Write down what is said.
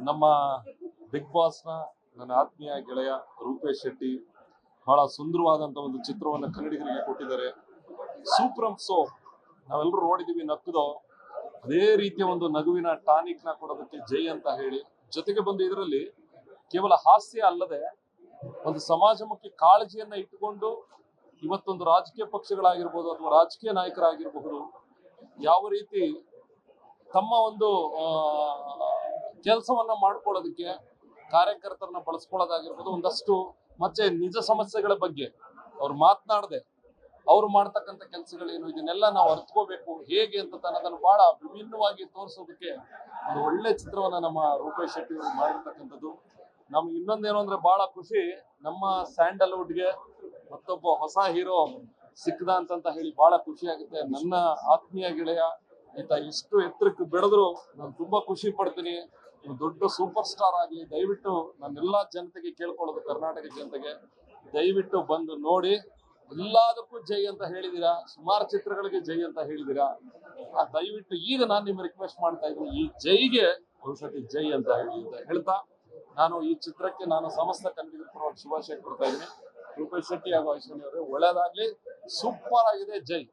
ನಮ್ಮ ಬಿಗ್ ಬಾಸ್ನ ನನ್ನ ಆತ್ಮೀಯ ಗೆಳೆಯ ರೂಪೇಶ್ ಶೆಟ್ಟಿ ಬಹಳ ಸುಂದರವಾದಂತ ಒಂದು ಚಿತ್ರವನ್ನು ಕನ್ನಡಿಗರಿಗೆ ಕೊಟ್ಟಿದ್ದಾರೆ. ಸೂಪ್ರಮ್ ಸೋ ನಾವೆಲ್ಲರೂ ನೋಡಿದೀವಿ, ನಕ್ಕದೋ ಅದೇ ರೀತಿಯ ಒಂದು ನಗುವಿನ ಟಾನಿಕ್ ನ ಕೊಡೋದಕ್ಕೆ ಜೈ ಅಂತ ಹೇಳಿ ಜೊತೆಗೆ ಬಂದು ಇದರಲ್ಲಿ ಕೇವಲ ಹಾಸ್ಯ ಅಲ್ಲದೆ ಒಂದು ಸಮಾಜಮುಖಿ ಕಾಳಜಿಯನ್ನ ಇಟ್ಟುಕೊಂಡು ಇವತ್ತೊಂದು ರಾಜಕೀಯ ಪಕ್ಷಗಳಾಗಿರ್ಬೋದು ಅಥವಾ ರಾಜಕೀಯ ನಾಯಕರಾಗಿರಬಹುದು ಯಾವ ರೀತಿ ತಮ್ಮ ಒಂದು ಕೆಲಸವನ್ನ ಮಾಡ್ಕೊಳ್ಳೋದಕ್ಕೆ ಕಾರ್ಯಕರ್ತರನ್ನ ಬಳಸ್ಕೊಳ್ಳೋದಾಗಿರ್ಬೋದು, ಒಂದಷ್ಟು ಮತ್ತೆ ನಿಜ ಸಮಸ್ಯೆಗಳ ಬಗ್ಗೆ ಅವ್ರು ಮಾತನಾಡದೆ ಅವ್ರು ಮಾಡ್ತಕ್ಕಂಥ ಕೆಲಸಗಳೇನು ಇದನ್ನೆಲ್ಲ ನಾವು ಅರ್ಥಕೋಬೇಕು ಹೇಗೆ ಅಂತ ಅದನ್ನು ಬಹಳ ವಿಭಿನ್ನವಾಗಿ ತೋರಿಸೋದಕ್ಕೆ ಒಂದು ಒಳ್ಳೆ ಚಿತ್ರವನ್ನ ನಮ್ಮ ರೂಪೇಶ್ ಶೆಟ್ಟಿ ಅವರು ಮಾಡಿರ್ತಕ್ಕಂಥದ್ದು. ನಮ್ಗೆ ಇನ್ನೊಂದೇನು ಅಂದ್ರೆ ಬಹಳ ಖುಷಿ, ನಮ್ಮ ಸ್ಯಾಂಡಲ್ವುಡ್ಗೆ ಮತ್ತೊಬ್ಬ ಹೊಸ ಹೀರೋ ಸಿಕ್ಕದ ಅಂತ ಹೇಳಿ ಬಹಳ ಖುಷಿ ಆಗುತ್ತೆ. ನನ್ನ ಆತ್ಮೀಯ ಗೆಳೆಯ ಈತ ಎಷ್ಟು ಎತ್ತರಕ್ಕೆ ಬೆಳೆದ್ರು ನಾನು ತುಂಬಾ ಖುಷಿ ಪಡ್ತೀನಿ. ದೊಡ್ಡ ಸೂಪರ್ ಸ್ಟಾರ್ ಆಗ್ಲಿ, ದಯವಿಟ್ಟು ನಾನೆಲ್ಲಾ ಜನತೆಗೆ ಕೇಳ್ಕೊಳ್ಳೋದು, ಕರ್ನಾಟಕ ಜನತೆಗೆ ದಯವಿಟ್ಟು ಬಂದು ನೋಡಿ. ಎಲ್ಲದಕ್ಕೂ ಜೈ ಅಂತ ಹೇಳಿದೀರಾ, ಸುಮಾರು ಚಿತ್ರಗಳಿಗೆ ಜೈ ಅಂತ ಹೇಳಿದೀರಾ. ದಯವಿಟ್ಟು ಈಗ ನಾನು ನಿಮ್ಗೆ ರಿಕ್ವೆಸ್ಟ್ ಮಾಡ್ತಾ ಇದ್ದೀನಿ, ಈ ಜೈಗೆ ಒಂದ್ಸತಿ ಜೈ ಅಂತ ಹೇಳ್ತಾ ನಾನು ಈ ಚಿತ್ರಕ್ಕೆ ನಾನು ಸಮಸ್ತ ಕನ್ನಡಿಗರ ಪರವಾಗಿ ಶುಭಾಶಯ ಕೊಡ್ತಾ ಇದ್ದೀನಿ. ರೂಪೇಶ್ ಶೆಟ್ಟಿ ಹಾಗೂ ಐಶ್ವರ್ಯ ಅವರೇ ಒಳ್ಳೇದಾಗ್ಲಿ, ಸೂಪರ್ ಆಗಿದೆ, ಜೈ.